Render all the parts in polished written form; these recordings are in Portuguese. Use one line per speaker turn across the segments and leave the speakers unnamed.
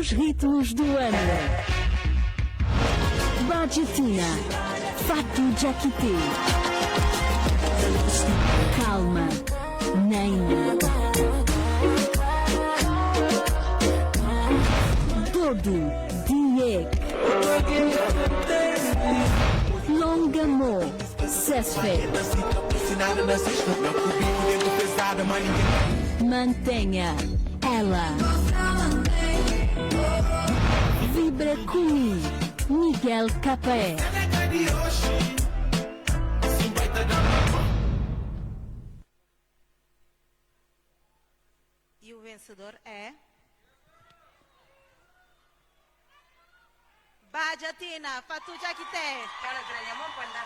últimos ritmos do ano. Bajatina, Fatou Jaquite. Calma, Naima. Dodo, Diek. Longamô, Sesfe. Mantenha ela. Vibra comigo, Miguel Capé.
E o vencedor é Bajatina, Fatou Jaquite.
Cara, treinamos cuando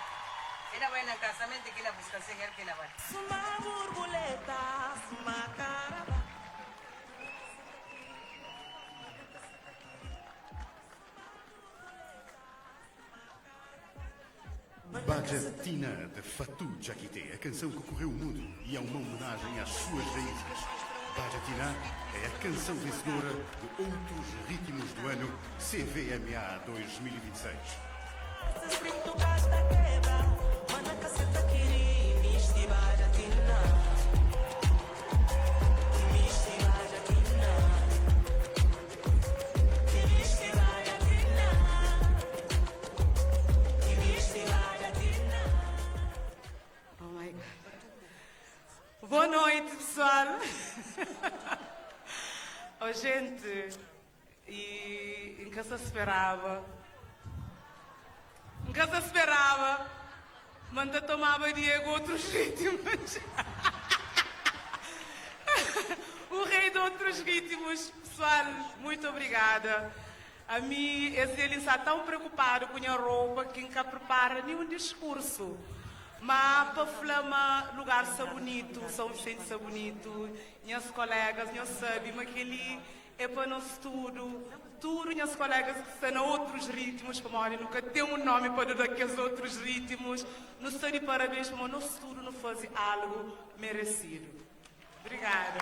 era buena casamento que la buscan seguir que la van.
Suma borboleta, suma caraba.
Bajatina de Fatou Jaquite, a canção que correu o mundo e é uma homenagem às suas raízes. Bajatina é a canção vencedora de Outros Ritmos do Ano CVMA 2026.
Oh my God. Boa noite, pessoal. Oh, gente, e nunca se esperava. Nunca se esperava. Manda tomava Diego outros ritmos. O rei de outros ritmos. Pessoal, muito obrigada. A mim, ele está tão preocupado com a roupa que nunca prepara nenhum discurso. Mas para falar lugar ser bonito, São Vicente ser bonito, minhas colegas, minhas sabem, mas aquele é para nós tudo minhas colegas que estão a outros ritmos, para morrer, nunca tem um nome para dar aqueles outros ritmos, não sei de parabéns, mas nós tudo não fazem algo merecido. Obrigada.